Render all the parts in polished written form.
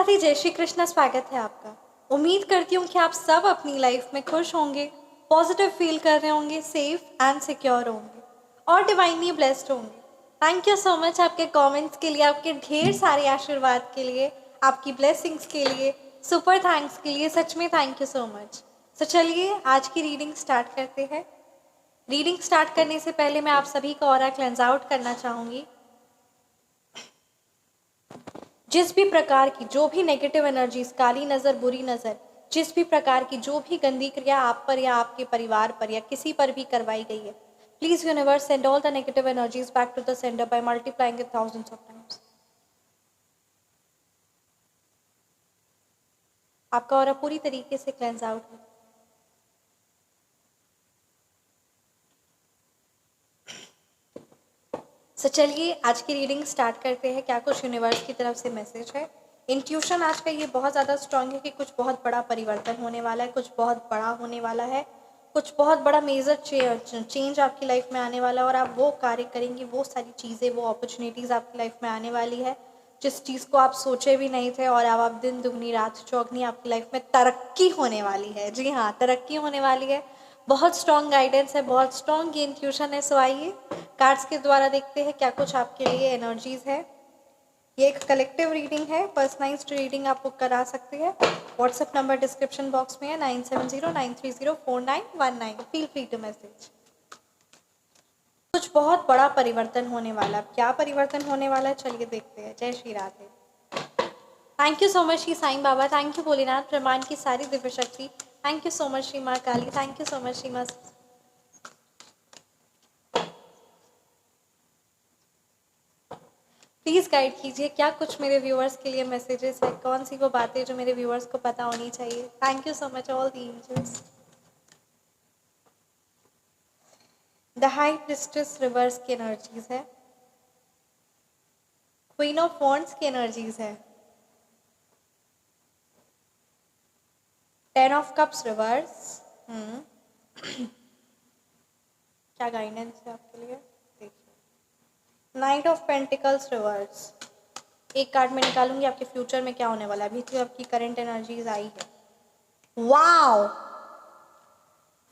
राधे, जय श्री कृष्णा। स्वागत है आपका। उम्मीद करती हूँ कि आप सब अपनी लाइफ में खुश होंगे, पॉजिटिव फील कर रहे होंगे, सेफ एंड सिक्योर होंगे और डिवाइनली ब्लेस्ड होंगे। थैंक यू सो मच आपके कमेंट्स के लिए, आपके ढेर सारे आशीर्वाद के लिए, आपकी ब्लेसिंग्स के लिए, सुपर थैंक्स के लिए। सच में थैंक यू सो मच। तो चलिए आज की रीडिंग स्टार्ट करते हैं। रीडिंग स्टार्ट करने से पहले मैं आप सभी का ऑरा क्लेंस आउट करना चाहूँगी। जिस भी प्रकार की जो भी नेगेटिव एनर्जीज, काली नज़र, बुरी नज़र, जिस भी प्रकार की जो भी गंदी क्रिया आप पर या आपके परिवार पर या किसी पर भी करवाई गई है, please universe send all the negative energies back to the sender by multiplying it thousands of times. आपका ऑरा पूरी तरीके से क्लेंस आउट है। सो चलिए आज की रीडिंग स्टार्ट करते हैं। क्या कुछ यूनिवर्स की तरफ से मैसेज है। इंट्यूशन आज का ये बहुत ज़्यादा स्ट्रांग है कि कुछ बहुत बड़ा परिवर्तन होने वाला है, कुछ बहुत बड़ा होने वाला है, कुछ बहुत बड़ा मेजर चेंज आपकी लाइफ में आने वाला है और आप वो कार्य करेंगी, वो सारी चीज़ें, वो अपॉर्चुनिटीज़ आपकी लाइफ में आने वाली है जिस चीज़ को आप सोचे भी नहीं थे। और अब आप दिन दुगनी रात चौगनी, आपकी लाइफ में तरक्की होने वाली है। जी हाँ, तरक्की होने वाली है। बहुत स्ट्रॉन्ग गाइडेंस है, बहुत स्ट्रॉन्ग ये इंट्यूशन है। सो आइए कार्ड्स के द्वारा देखते हैं क्या कुछ आपके लिए एनर्जीज है। ये एक कलेक्टिव रीडिंग है, पर्सनलाइज्ड रीडिंग आप बुक करा सकते हैं। व्हाट्सएप नंबर डिस्क्रिप्शन बॉक्स में है 9709304919। Feel free to message. कुछ बहुत बड़ा परिवर्तन होने वाला है। क्या परिवर्तन होने वाला है चलिए देखते हैं। जय Shri Radhe. Thank you so much Shri Sai Baba, thank you Bholenath, ब्रह्मांड की सारी दिव्य शक्ति, thank you so much Shri Maa Kali, thank you so much Shri Maa. Please guide कीजिए क्या कुछ मेरे व्यूअर्स के लिए मैसेजेस है, कौन सी वो बातें जो मेरे व्यूअर्स को पता होनी चाहिए। Thank you so much all the angels. The high priestess reverse की एनर्जीज है। क्वीन ऑफ वॉन्ड्स की एनर्जीज है। 10 ऑफ कप्स रिवर्स। क्या गाइडेंस है आपके लिए देखिए। Knight of pentacles reverse. एक कार्ड में निकालूंगी आपके फ्यूचर में क्या होने वाला है। अभी तो आपकी करंट एनर्जीज आई है। Wow,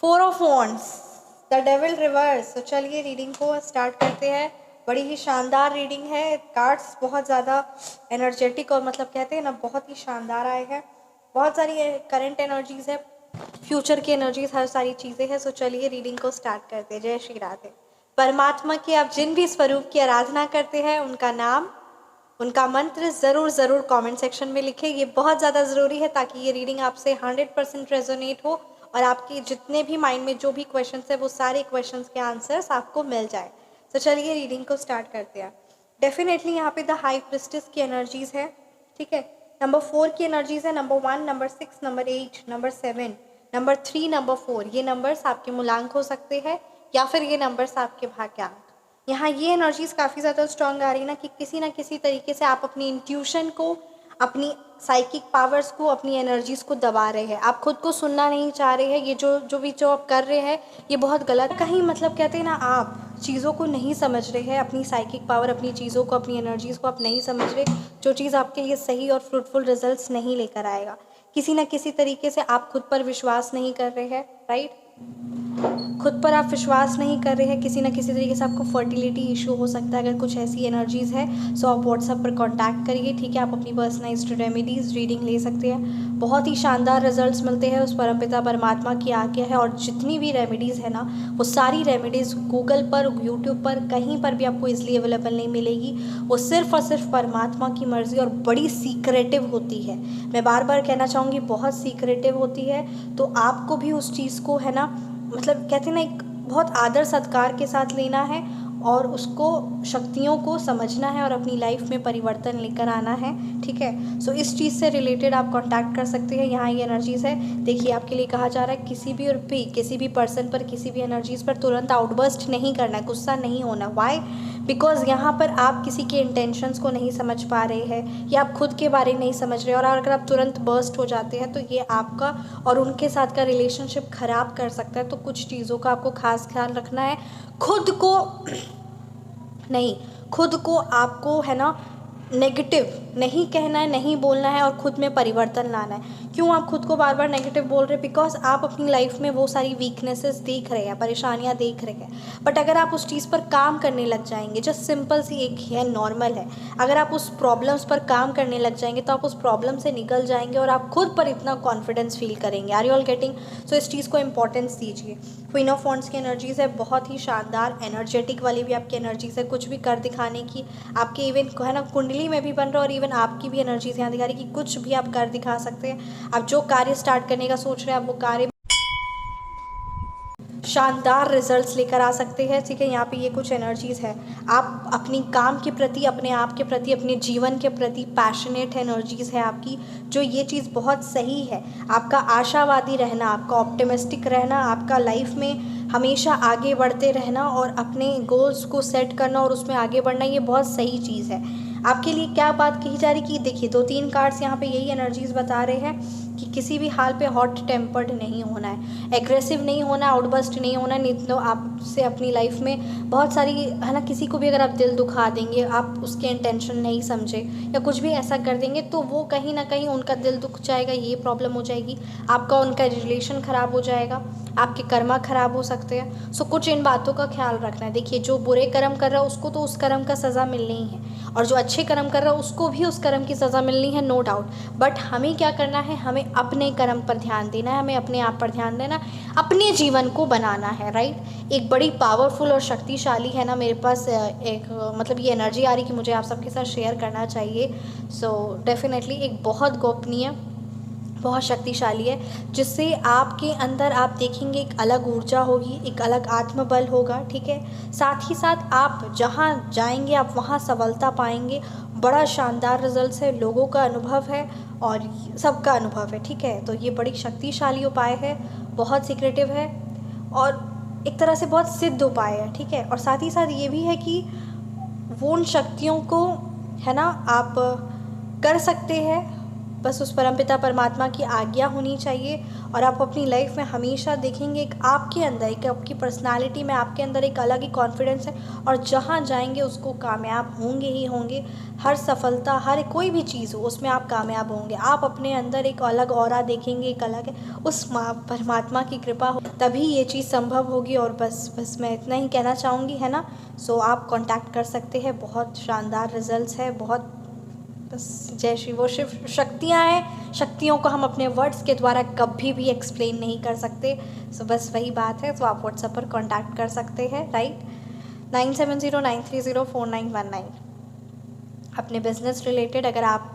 4 of wands, the devil reverse. तो चलिए रीडिंग को स्टार्ट करते हैं। बड़ी ही शानदार रीडिंग है। कार्ड्स बहुत ज़्यादा एनर्जेटिक और मतलब कहते हैं ना बहुत ही शानदार आए हैं। बहुत सारी करंट एनर्जीज है, फ्यूचर की एनर्जीज, हर सारी चीज़ें हैं। सो चलिए रीडिंग को स्टार्ट करते हैं। जय श्री राधे। परमात्मा के आप जिन भी स्वरूप की आराधना करते हैं उनका नाम, उनका मंत्र ज़रूर ज़रूर कमेंट सेक्शन में लिखें। ये बहुत ज़्यादा ज़रूरी है ताकि ये रीडिंग आपसे 100% रेजोनेट हो और आपके जितने भी माइंड में जो भी क्वेश्चंस है वो सारे क्वेश्चंस के आंसर्स आपको मिल जाए। तो चलिए रीडिंग को स्टार्ट करते हैं। डेफिनेटली यहाँ पे द हाई प्रिस्टेस की एनर्जीज है, ठीक है। नंबर 4 की एनर्जीज है। Number 1, number 6, number 8, number 7, number 3, number 4। ये नंबर्स आपके मूलांक हो सकते हैं या फिर ये नंबर्स आपके भाग्यांक। यहाँ ये एनर्जीज काफ़ी ज़्यादा स्ट्रांग आ रही है ना कि ना किसी तरीके से आप अपनी इंट्यूशन को, अपनी साइकिक पावर्स को, अपनी एनर्जीज को दबा रहे हैं। आप खुद को सुनना नहीं चाह रहे हैं। ये जो आप कर रहे हैं ये बहुत गलत, कहीं मतलब कहते हैं ना आप चीज़ों को नहीं समझ रहे हैं। अपनी साइकिक पावर, अपनी चीज़ों को, अपनी एनर्जीज को आप नहीं समझ रहे। जो चीज़ आपके लिए सही और फ्रूटफुल रिजल्ट्स नहीं लेकर आएगा। किसी ना किसी तरीके से आप खुद पर विश्वास नहीं कर रहे हैं, राइट। खुद पर आप विश्वास नहीं कर रहे हैं। किसी ना किसी तरीके से आपको फर्टिलिटी इशू हो सकता है। अगर कुछ ऐसी एनर्जीज है सो आप व्हाट्सएप पर कांटेक्ट करिए, ठीक है। आप अपनी पर्सनलाइज्ड रेमेडीज़ रीडिंग ले सकते हैं। बहुत ही शानदार रिजल्ट्स मिलते हैं, उस परमपिता परमात्मा की आज्ञा है। और जितनी भी रेमेडीज़ है ना वो सारी रेमेडीज़ गूगल पर, यूट्यूब पर, कहीं पर भी आपको ईजिली अवेलेबल नहीं मिलेगी। वो सिर्फ और सिर्फ परमात्मा की मर्जी और बड़ी सीक्रेटिव होती है। मैं बार बार कहना चाहूँगी बहुत सीक्रेटिव होती है। तो आपको भी उस चीज़ को है ना, मतलब कहते हैं ना, एक बहुत आदर सत्कार के साथ लेना है और उसको, शक्तियों को समझना है और अपनी लाइफ में परिवर्तन लेकर आना है, ठीक है। सो इस चीज़ से रिलेटेड आप कांटेक्ट कर सकते हैं। यहाँ ये एनर्जीज़ है। देखिए आपके लिए कहा जा रहा है किसी भी पर्सन पर, किसी भी एनर्जीज़ पर तुरंत आउटबर्स्ट नहीं करना है, गुस्सा नहीं होना। वाई? बिकॉज यहाँ पर आप किसी के इंटेंशंस को नहीं समझ पा रहे हैं या आप खुद के बारे में नहीं समझ रहे। और अगर आप तुरंत बर्स्ट हो जाते हैं तो ये आपका और उनके साथ का रिलेशनशिप ख़राब कर सकता है। तो कुछ चीज़ों का आपको खास ख्याल रखना है। खुद को नहीं, खुद को आपको है ना नेगेटिव नहीं कहना है, नहीं बोलना है और खुद में परिवर्तन लाना है। क्यों आप खुद को बार बार नेगेटिव बोल रहे हैं? बिकॉज आप अपनी लाइफ में वो सारी वीकनेसेस देख रहे हैं, परेशानियां देख रहे हैं। बट अगर आप उस चीज़ पर काम करने लग जाएंगे, जस्ट सिंपल सी एक है, नॉर्मल है, अगर आप उस प्रॉब्लम्स पर काम करने लग जाएंगे तो आप उस प्रॉब्लम से निकल जाएंगे और आप खुद पर इतना कॉन्फिडेंस फील करेंगे। Are you all getting? So इस चीज़ को इंपॉर्टेंस दीजिए। क्वीन ऑफ वॉन्ड्स की एनर्जीज है, बहुत ही शानदार एनर्जेटिक वाली भी आपकी एनर्जीज है, कुछ भी कर दिखाने की आपके, इवन है ना कुंडली में भी बन रहा है, और इवन आपकी भी एनर्जीज यहाँ दिखा रही कि कुछ भी आप कर दिखा सकते हैं। आप जो कार्य स्टार्ट करने का सोच रहे हैं, आप वो कार्य शानदार रिजल्ट्स लेकर आ सकते हैं। ठीक है, यहाँ पे ये कुछ एनर्जीज़ है। आप अपनी काम के प्रति, अपने आप के प्रति, अपने जीवन के प्रति पैशनेट एनर्जीज़ है आपकी, जो ये चीज़ बहुत सही है। आपका आशावादी रहना, आपका ऑप्टिमिस्टिक रहना, आपका लाइफ में हमेशा आगे बढ़ते रहना और अपने गोल्स को सेट करना और उसमें आगे बढ़ना, ये बहुत सही चीज़ है आपके लिए। क्या बात कही जा रही कि देखिए 2-3 कार्ड्स यहाँ पे यही एनर्जीज़ बता रहे हैं कि किसी भी हाल पे हॉट टेम्पर्ड नहीं होना है, एग्रेसिव नहीं होना, आउटबर्स्ट नहीं होना। नहीं तो आपसे अपनी लाइफ में बहुत सारी है ना, किसी को भी अगर आप दिल दुखा देंगे, आप उसके इंटेंशन नहीं समझे या कुछ भी ऐसा कर देंगे, तो वो कहीं ना कहीं उनका दिल दुख जाएगा, ये प्रॉब्लम हो जाएगी, आपका उनका रिलेशन ख़राब हो जाएगा, आपके कर्मा ख़राब हो सकते हैं। सो कुछ इन बातों का ख्याल रखना है। देखिए जो बुरे कर्म कर रहा है उसको तो उस कर्म का सज़ा मिलनी ही है, और जो अच्छे कर्म कर रहा है उसको भी उस कर्म की सज़ा मिलनी है, नो डाउट। बट हमें क्या करना है? हमें अपने कर्म पर ध्यान देना है, हमें अपने आप पर ध्यान देना, अपने जीवन को बनाना है, राइट। एक बड़ी पावरफुल और शक्तिशाली है ना मेरे पास एक मतलब ये एनर्जी आ रही कि मुझे आप सबके साथ शेयर करना चाहिए। सो डेफिनेटली एक बहुत गोपनीय, बहुत शक्तिशाली है, जिससे आपके अंदर आप देखेंगे एक अलग ऊर्जा होगी, एक अलग आत्मबल होगा। ठीक है, साथ ही साथ आप जहाँ जाएंगे आप वहाँ सफलता पाएंगे। बड़ा शानदार रिजल्ट्स है, लोगों का अनुभव है और सबका अनुभव है। ठीक है, तो ये बड़ी शक्तिशाली उपाय है, बहुत सीक्रेटिव है और एक तरह से बहुत सिद्ध उपाय है। ठीक है, और साथ ही साथ ये भी है कि वो उन शक्तियों को है ना आप कर सकते हैं, बस उस परमपिता परमात्मा की आज्ञा होनी चाहिए। और आप अपनी लाइफ में हमेशा देखेंगे एक आपके अंदर, एक आपकी पर्सनालिटी में आपके अंदर एक अलग ही कॉन्फिडेंस है, और जहाँ जाएंगे उसको कामयाब होंगे ही होंगे। हर सफलता, हर कोई भी चीज़ हो उसमें आप कामयाब होंगे। आप अपने अंदर एक अलग ऑरा देखेंगे, एक अलग है, उस परमात्मा की कृपा हो तभी ये चीज़ संभव होगी। और बस मैं इतना ही कहना चाहूँगी, है ना। सो आप कांटेक्ट कर सकते हैं, बहुत शानदार रिजल्ट्स है, बहुत बस जय श्री, वो शिव शक्तियाँ हैं, शक्तियों को हम अपने वर्ड्स के द्वारा कभी भी एक्सप्लेन नहीं कर सकते। सो बस वही बात है। तो आप व्हाट्सएप पर कांटेक्ट कर सकते हैं, राइट, 9709304919। अपने बिजनेस रिलेटेड अगर आप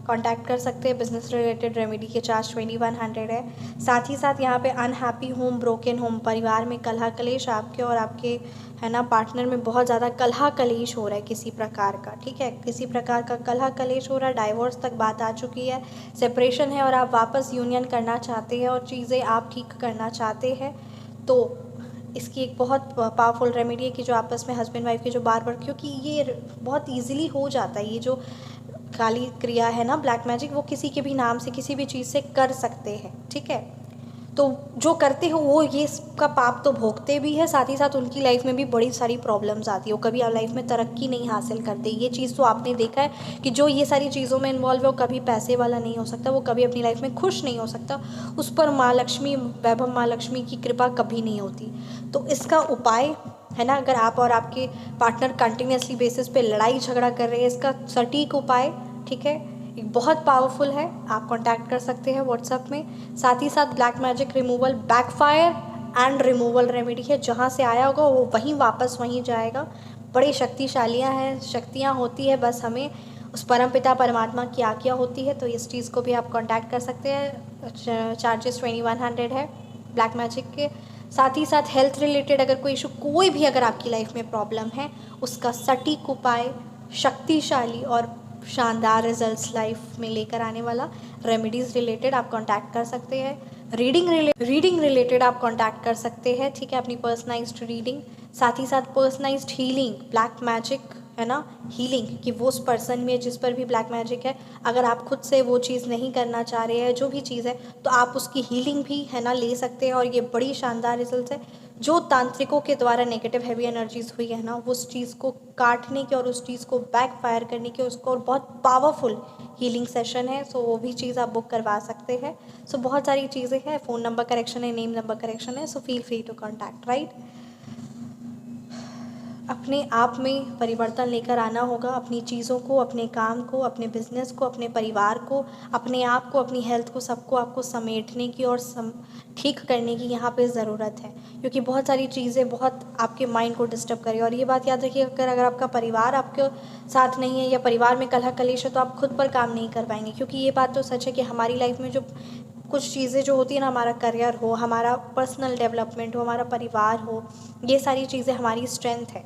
कांटेक्ट कर सकते हैं, बिजनेस रिलेटेड रेमेडी के चार्ज 2100 है। साथ ही साथ यहाँ पे अनहैप्पी होम, ब्रोकन होम, परिवार में कलह कलेश, आपके और आपके है ना पार्टनर में बहुत ज़्यादा कलह कलेश हो रहा है किसी प्रकार का। ठीक है, किसी प्रकार का कलह कलेश हो रहा है, डाइवोर्स तक बात आ चुकी है, सेपरेशन है और आप वापस यूनियन करना चाहते हैं और चीज़ें आप ठीक करना चाहते हैं, तो इसकी एक बहुत पावरफुल रेमेडी है कि जो आपस में हस्बैंड वाइफ के जो बार बार, क्योंकि ये बहुत ईजिली हो जाता है, ये जो काली क्रिया है ना, ब्लैक मैजिक, वो किसी के भी नाम से किसी भी चीज़ से कर सकते हैं। ठीक है, तो जो करते हो वो ये इसका पाप तो भोगते भी है, साथ ही साथ उनकी लाइफ में भी बड़ी सारी प्रॉब्लम्स आती है, वो कभी लाइफ में तरक्की नहीं हासिल करते। ये चीज़ तो आपने देखा है कि जो ये सारी चीज़ों में इन्वॉल्व है वो कभी पैसे वाला नहीं हो सकता, वो कभी अपनी लाइफ में खुश नहीं हो सकता, उस पर माँ लक्ष्मी, वैभव माँ लक्ष्मी की कृपा कभी नहीं होती। तो इसका उपाय है ना, अगर आप और आपके पार्टनर कंटिन्यूसली बेसिस पे लड़ाई झगड़ा कर रहे हैं, इसका सटीक उपाय, ठीक है, एक बहुत पावरफुल है, आप कांटेक्ट कर सकते हैं व्हाट्सएप में। साथ ही साथ black magic removal, backfire and removal remedy है, जहाँ से आया होगा वो वहीं वापस वहीं जाएगा। बड़ी शक्तिशालियाँ हैं, शक्तियाँ होती है, बस हमें उस परमपिता परमात्मा की आज्ञा होती है। तो इस चीज़ को भी आप कांटेक्ट कर सकते हैं, चार्जेस 2100 है ब्लैक मैजिक के। साथ ही साथ हेल्थ रिलेटेड अगर कोई इशू, कोई भी अगर आपकी लाइफ में प्रॉब्लम है, उसका सटीक उपाय, शक्तिशाली और शानदार रिजल्ट्स लाइफ में लेकर आने वाला रेमेडीज़ रिलेटेड आप कांटेक्ट कर सकते हैं। रीडिंग रिलेटेड आप कांटेक्ट कर सकते हैं, ठीक है, अपनी पर्सनलाइज्ड रीडिंग। साथ ही साथ पर्सनलाइज्ड हीलिंग, ब्लैक मैजिक है ना, हीलिंग कि वो उस पर्सन में जिस पर भी ब्लैक मैजिक है, अगर आप खुद से वो चीज़ नहीं करना चाह रहे हैं, जो भी चीज़ है, तो आप उसकी हीलिंग भी है ना ले सकते हैं और ये बड़ी शानदार रिजल्ट है। जो तांत्रिकों के द्वारा नेगेटिव हैवी एनर्जीज हुई है ना, उस चीज़ को काटने की और उस चीज़ को बैकफायर करने की, उसको और बहुत पावरफुल हीलिंग सेशन है। सो वो भी चीज़ आप बुक करवा सकते हैं। सो बहुत सारी चीज़ें हैं, फ़ोन नंबर करेक्शन है, नेम नंबर करेक्शन है। So feel free to contact, right. अपने आप में परिवर्तन लेकर आना होगा, अपनी चीज़ों को, अपने काम को, अपने बिजनेस को, अपने परिवार को, अपने आप को, अपनी हेल्थ को, सबको आपको समेटने की और ठीक करने की यहाँ पे ज़रूरत है। क्योंकि बहुत सारी चीज़ें बहुत आपके माइंड को डिस्टर्ब करें। और ये बात याद रखिए, अगर आपका परिवार आपके साथ नहीं है या परिवार में कलह कलेश है, तो आप खुद पर काम नहीं कर पाएंगे। क्योंकि ये बात तो सच है कि हमारी लाइफ में जो कुछ चीज़ें जो होती है ना, हमारा करियर हो, हमारा पर्सनल डेवलपमेंट हो, हमारा परिवार हो, ये सारी चीज़ें हमारी स्ट्रेंथ है,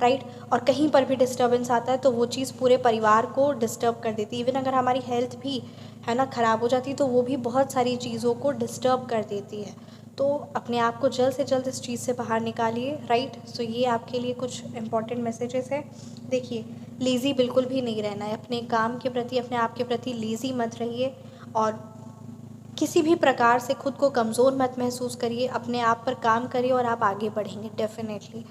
राइट। और कहीं पर भी डिस्टर्बेंस आता है तो वो चीज़ पूरे परिवार को डिस्टर्ब कर देती है। इवन अगर हमारी हेल्थ भी है ना ख़राब हो जाती है, तो वो भी बहुत सारी चीज़ों को डिस्टर्ब कर देती है। तो अपने आप को जल्द से जल्द इस चीज़ से बाहर निकालिए, राइट। सो ये आपके लिए कुछ इंपॉर्टेंट मैसेजेस है। देखिए, लेज़ी बिल्कुल भी नहीं रहना है। अपने काम के प्रति, अपने आप के प्रति लेज़ी मत रहिए और किसी भी प्रकार से खुद को कमज़ोर मत महसूस करिए। अपने आप पर काम करिए और आप आगे बढ़ेंगे डेफिनेटली।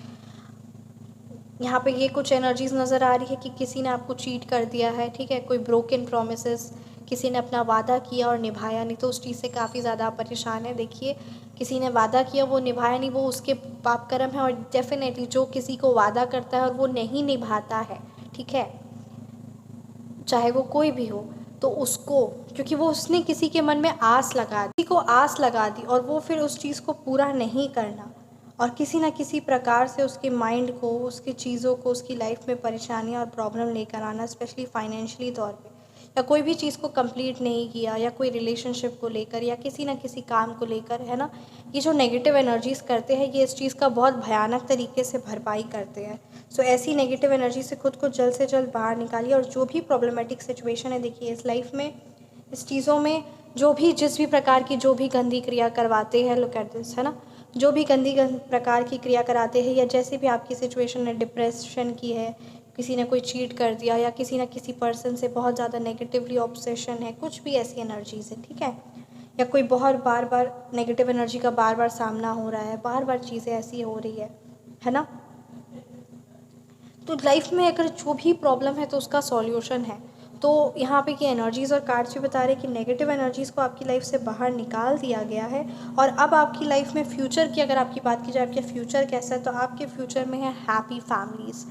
यहाँ पे ये कुछ एनर्जीज नज़र आ रही है कि किसी ने आपको चीट कर दिया है, ठीक है। कोई ब्रोकन प्रोमिसेस, किसी ने अपना वादा किया और निभाया नहीं, तो उस चीज़ से काफ़ी ज़्यादा आप परेशान है। देखिए, किसी ने वादा किया, वो निभाया नहीं, वो उसके पाप कर्म है। और डेफिनेटली जो किसी को वादा करता है और वो नहीं निभाता है, ठीक है, चाहे वो कोई भी हो, तो उसको, क्योंकि वो उसने किसी के मन में आस लगा दी, किसी को आस लगा दी, और वो फिर उस चीज़ को पूरा नहीं करना और किसी ना किसी प्रकार से उसके माइंड को, उसकी चीज़ों को, उसकी लाइफ में परेशानियाँ और प्रॉब्लम लेकर आना, स्पेशली फाइनेंशियली तौर पे, या कोई भी चीज़ को कंप्लीट नहीं किया, या कोई रिलेशनशिप को लेकर, या किसी ना किसी काम को लेकर, है ना। ये जो नेगेटिव एनर्जीज़ करते हैं, ये इस चीज़ का बहुत भयानक तरीके से भरपाई करते हैं। सो ऐसी नेगेटिव एनर्जी से खुद को जल्द से जल्द बाहर निकालिए। और जो भी प्रॉब्लमेटिक सिचुएशन है, देखिए इस लाइफ में, इस चीज़ों में, जो भी जिस भी प्रकार की जो भी गंदी क्रिया करवाते हैं, लुक एट दिस, है ना, जो भी गंदी प्रकार की क्रिया कराते हैं, या जैसे भी आपकी सिचुएशन है, डिप्रेशन की है, किसी ने कोई चीट कर दिया, या किसी न किसी पर्सन से बहुत ज़्यादा नेगेटिवली ऑब्सेशन है, कुछ भी ऐसी एनर्जीज है, ठीक है, या कोई बहुत बार बार नेगेटिव एनर्जी का बार बार सामना हो रहा है, बार बार चीज़ें ऐसी हो रही है ना। तो लाइफ में अगर जो भी प्रॉब्लम है तो उसका सॉल्यूशन है। तो यहाँ पे ये एनर्जीज़ और कार्ड्स भी बता रहे हैं कि नेगेटिव एनर्जीज़ को आपकी लाइफ से बाहर निकाल दिया गया है। और अब आपकी लाइफ में फ्यूचर की अगर आपकी बात की जाए, आपके फ्यूचर कैसा है, तो आपके फ्यूचर में है हैप्पी फैमिलीज़।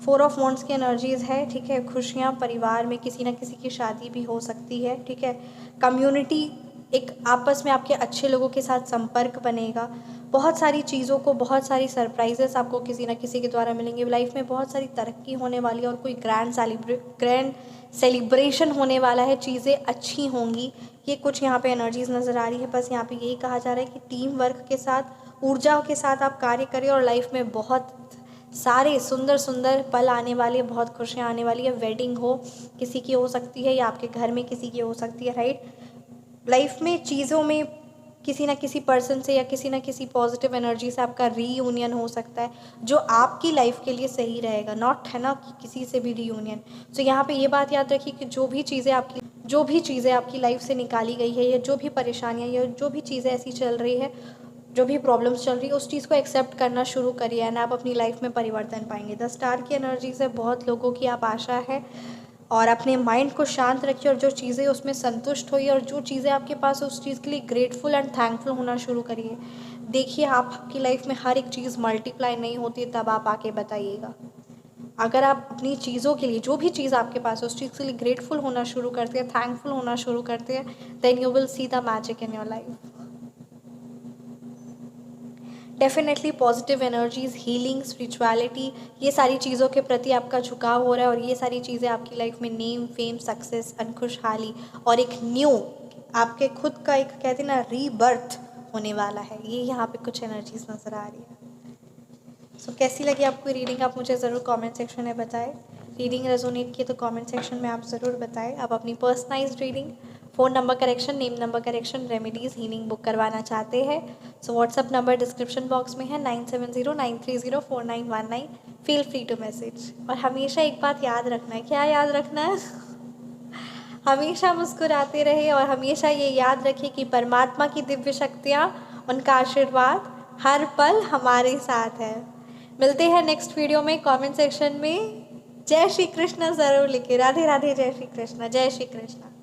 4 ऑफ वॉन्ड्स की एनर्जीज़ है, ठीक है। खुशियाँ, परिवार में किसी न किसी की शादी भी हो सकती है, ठीक है। कम्युनिटी, एक आपस में आपके अच्छे लोगों के साथ संपर्क बनेगा। बहुत सारी चीज़ों को, बहुत सारी सरप्राइजेस आपको किसी न किसी के द्वारा मिलेंगे। लाइफ में बहुत सारी तरक्की होने वाली है और कोई ग्रैंड सेलिब्रेशन होने वाला है, चीज़ें अच्छी होंगी। ये कुछ यहाँ पे एनर्जीज नज़र आ रही है। बस यहाँ पे यही कहा जा रहा है कि टीम वर्क के साथ, ऊर्जा के साथ आप कार्य करें और लाइफ में बहुत सारे सुंदर सुंदर पल आने वाले, बहुत खुशियाँ आने वाली है। वेडिंग हो किसी की हो सकती है, या आपके घर में किसी की हो सकती है, राइट। लाइफ में चीज़ों में किसी ना किसी पर्सन से या किसी ना किसी पॉजिटिव एनर्जी से आपका रीयूनियन हो सकता है, जो आपकी लाइफ के लिए सही रहेगा, नॉट है ना कि किसी से भी रीयूनियन। तो यहाँ पे ये बात याद रखिए कि जो भी चीज़ें आपकी लाइफ से निकाली गई है, या जो भी परेशानियाँ, या जो भी चीज़ें ऐसी चल रही है, जो भी प्रॉब्लम्स चल रही है, उस चीज़ को एक्सेप्ट करना शुरू करिए एंड आप अपनी लाइफ में परिवर्तन पाएंगे। 10 स्टार की एनर्जी से बहुत लोगों की आप आशा है। और अपने माइंड को शांत रखिए और जो चीज़ें उसमें संतुष्ट होइए, और जो चीज़ें आपके पास उस चीज़ के लिए ग्रेटफुल एंड थैंकफुल होना शुरू करिए। देखिए, आपकी लाइफ में हर एक चीज़ मल्टीप्लाई नहीं होती, तब आप आके बताइएगा। अगर आप अपनी चीज़ों के लिए, जो भी चीज़ आपके पास है, उस चीज़ के लिए ग्रेटफुल होना शुरू करते हैं, थैंकफुल होना शुरू करते हैं, then you will see the magic in your life. Definitely positive energies, healing, spirituality, ये सारी चीज़ों के प्रति आपका झुकाव हो रहा है, और ये सारी चीज़ें आपकी लाइफ में नेम, फेम, सक्सेस एंड खुशहाली और एक न्यू आपके खुद का एक, कहते हैं ना, रीबर्थ होने वाला है। ये यहाँ पे कुछ एनर्जीज नज़र आ रही है। सो कैसी लगी आपको रीडिंग, आप मुझे ज़रूर कमेंट सेक्शन में बताएं। रीडिंग रेजोनेट की तो कमेंट सेक्शन में आप ज़रूर बताएं। आप अपनी personalized reading, phone number correction, name number correction, remedies, healing book करवाना चाहते हैं, so WhatsApp number description box में है 9709304919। Feel free to message. और हमेशा एक बात याद रखना है। क्या याद रखना है? हमेशा मुस्कुराते रहे और हमेशा ये याद रखें कि परमात्मा की दिव्य शक्तियाँ, उनका आशीर्वाद हर पल हमारे साथ है। मिलते हैं नेक्स्ट वीडियो में। कमेंट सेक्शन में जय श्री कृष्ण ज़रूर लिखिए। राधे राधे, जय श्री कृष्ण, जय श्री कृष्ण।